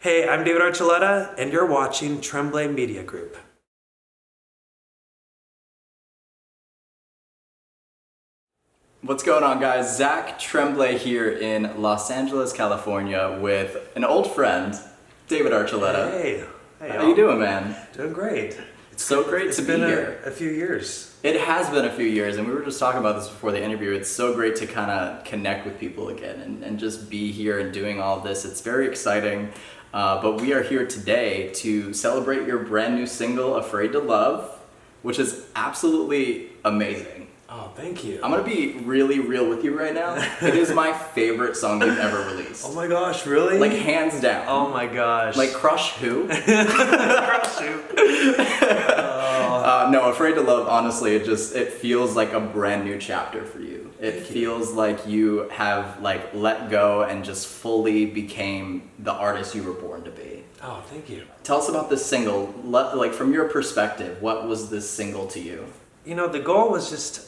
Hey, I'm David Archuleta, and you're watching Tremblay Media Group. What's going on, guys? Zack Tremblay here in Los Angeles, California with an old friend, David Archuleta. Hey. How you doing, man? Doing great. It's so great to be here. It's been a few years. It has been a few years, and we were just talking about this before the interview. It's so great to kind of connect with people again and just be here and doing all of this. It's very exciting. But we are here today to celebrate your brand new single, Afraid to Love, which is absolutely amazing. Oh, thank you. I'm gonna be really real with you right now. It is my favorite song you've ever released. Oh my gosh, really? Like, hands down. Oh my gosh. Like, Crush who? Crush who? No, Afraid to Love, honestly, it feels like a brand new chapter for you. It feels like you have let go and just fully became the artist you were born to be. Oh, thank you. Tell us about this single. Like, from your perspective, what was this single to you? You know, the goal was just,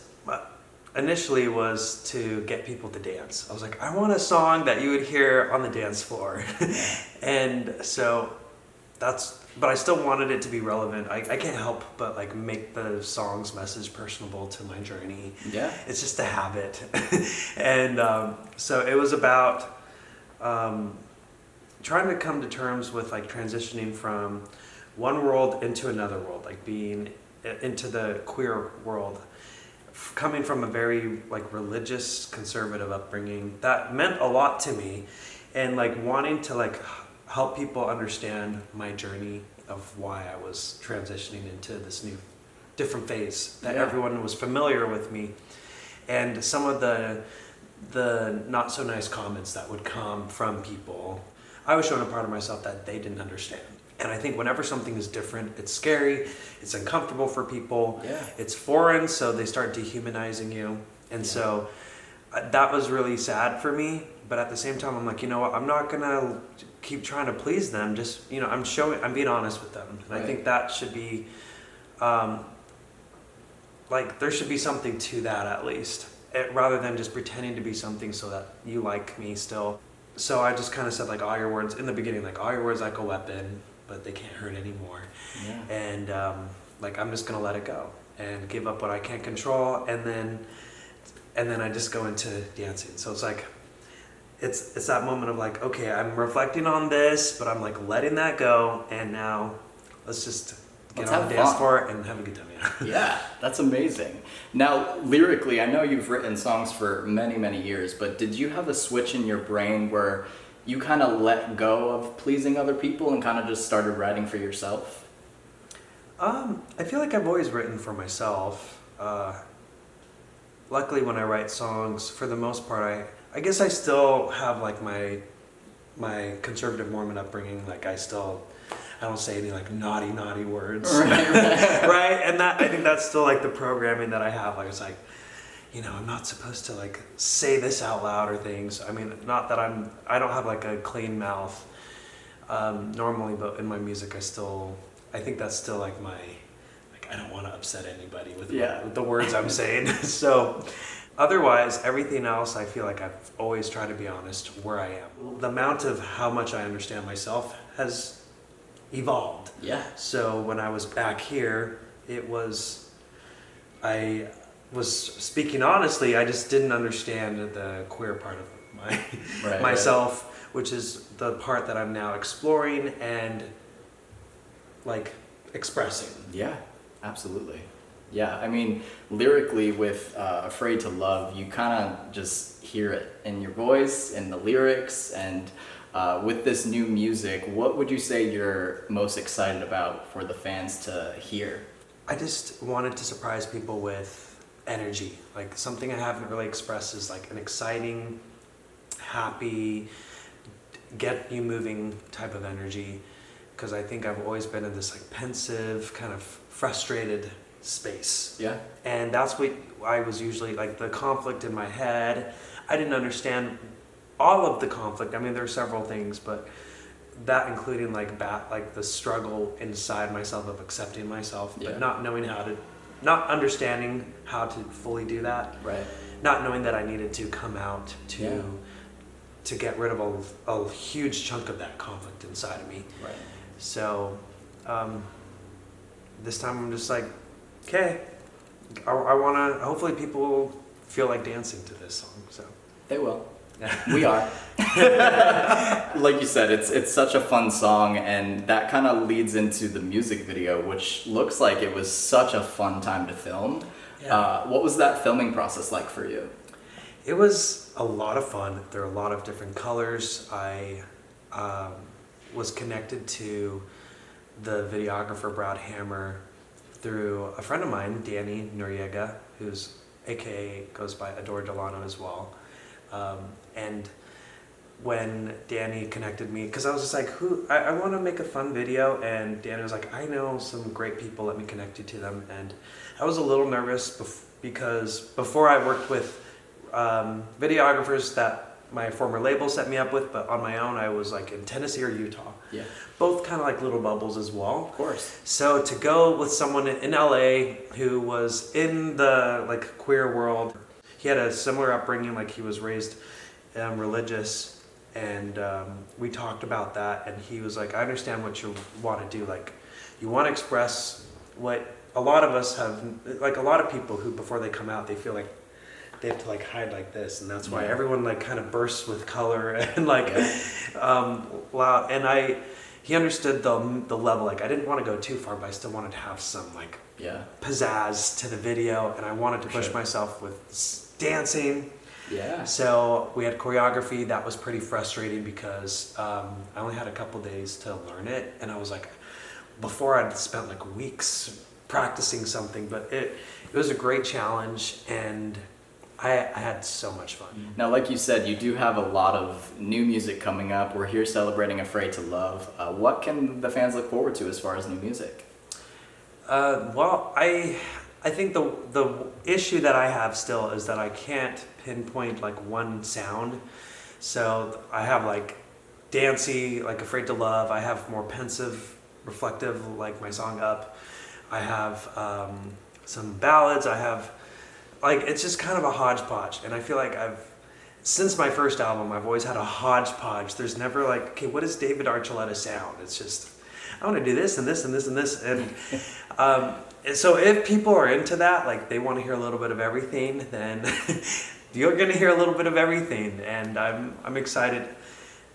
initially was to get people to dance. I was like, I want a song that you would hear on the dance floor. And so but I still wanted it to be relevant. I can't help but make the song's message personable to my journey. Yeah. It's just a habit. And so it was about trying to come to terms with transitioning from one world into another world, being into the queer world. Coming from a very religious, conservative upbringing, that meant a lot to me, and wanting to help people understand my journey of why I was transitioning into this new, different phase that everyone was familiar with me, and some of the not so nice comments that would come from people. I was showing a part of myself that they didn't understand. And I think whenever something is different, it's scary, it's uncomfortable for people, it's foreign, so they start dehumanizing you. And so that was really sad for me. But at the same time, I'm like, you know what, I'm not gonna keep trying to please them. Just, I'm being honest with them. And I think that should be, there should be something to that at least, rather than just pretending to be something so that you like me still. So I just kind of said all your words, in the beginning, all your words like a weapon, but they can't hurt anymore. Yeah. And I'm just gonna let it go and give up what I can't control, and then I just go into dancing. So it's that moment of okay, I'm reflecting on this, but I'm letting that go, and now let's just get on the dance floor and have a good time. Yeah, that's amazing. Now, lyrically, I know you've written songs for many, many years, but did you have a switch in your brain where you kind of let go of pleasing other people and kind of just started writing for yourself? I feel like I've always written for myself. Luckily, when I write songs, for the most part, I guess I still have my conservative Mormon upbringing. I don't say any naughty words. Right? And I think that's still the programming that I have. It's I'm not supposed to say this out loud or things. I mean, not that I don't have a clean mouth normally, but in my music I think that's still my, I don't want to upset anybody with the words I'm saying. So otherwise, everything else, I feel I've always tried to be honest where I am. The amount of how much I understand myself has evolved. Yeah. So when I was back here, I was speaking honestly. I just didn't understand the queer part of myself, which is the part that I'm now exploring and expressing. Yeah, absolutely. Yeah, I mean, lyrically with Afraid to Love, you kind of just hear it in your voice, in the lyrics, and with this new music, what would you say you're most excited about for the fans to hear? I just wanted to surprise people with energy. Something I haven't really expressed is an exciting, happy, get you moving type of energy. Because I think I've always been in this pensive, kind of frustrated space. Yeah. And that's what I was usually, the conflict in my head. I didn't understand all of the conflict. I mean, there are several things, but that including the struggle inside myself of accepting myself, but not understanding how to fully do that. Right. Not knowing that I needed to come out to to get rid of a huge chunk of that conflict inside of me. Right. So this time I'm just like, okay, I want to, hopefully people feel like dancing to this song. So They will. We are. Like you said, it's such a fun song, and that kind of leads into the music video, which looks like it was such a fun time to film. Yeah. What was that filming process like for you? It was a lot of fun. There are a lot of different colors. I was connected to the videographer Brad Hammer through a friend of mine, Danny Noriega, who's AKA goes by Adore Delano as well. And when Danny connected me, because I was just like, I want to make a fun video, and Danny was like, I know some great people, let me connect you to them. And I was a little nervous because before I worked with videographers that my former label set me up with, but on my own I was like in Tennessee or Utah. Yeah. Both kind of like little bubbles as well. Of course. So to go with someone in LA who was in the like queer world, he had a similar upbringing, like he was raised religious, and we talked about that, and he was like, I understand what you want to do, like you want to express what a lot of us have, like a lot of people who before they come out they feel like they have to like hide like this, and that's why everyone like kind of bursts with color and like loud. And he understood the level. Like I didn't want to go too far, but I still wanted to have some like pizzazz to the video, and I wanted to push myself with dancing. Yeah. So we had choreography. That was pretty frustrating because I only had a couple days to learn it, and I was like, before I'd spent like weeks practicing something, but it was a great challenge, and I had so much fun. Now, like you said, you do have a lot of new music coming up. We're here celebrating Afraid to Love. What can the fans look forward to as far as new music? Well, I think the issue that I have still is that I can't pinpoint like one sound. So I have like dancey, like Afraid to Love. I have more pensive, reflective, like my song Up. I have some ballads. I have like, it's just kind of a hodgepodge. And I feel like since my first album, I've always had a hodgepodge. There's never like, okay, what does David Archuleta sound? It's just, I want to do this and this and this and this. And so if people are into that, like they want to hear a little bit of everything, then you're going to hear a little bit of everything. And I'm excited.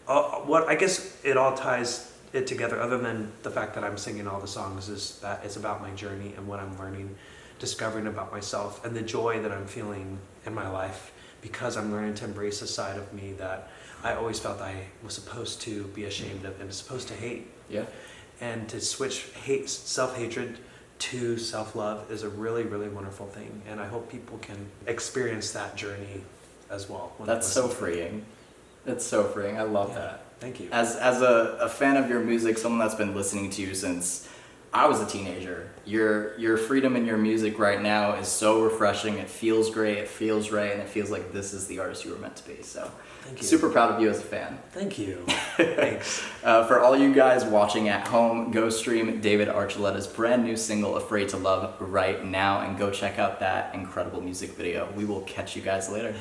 What I guess it all ties it together, other than the fact that I'm singing all the songs, is that it's about my journey and what I'm learning, discovering about myself, and the joy that I'm feeling in my life because I'm learning to embrace a side of me that I always felt I was supposed to be ashamed of and supposed to hate. Yeah. And to switch self-hatred to self-love is a really, really wonderful thing. And I hope people can experience that journey as well. That's so freeing. It's so freeing. I love that. Thank you. As a fan of your music, someone that's been listening to you since I was a teenager, your freedom in your music right now is so refreshing. It feels great, it feels right, and it feels like this is the artist you were meant to be. So thank you. Super proud of you as a fan. Thank you. Thanks. For all you guys watching at home, go stream David Archuleta's brand new single, Afraid to Love, right now, and go check out that incredible music video. We will catch you guys later.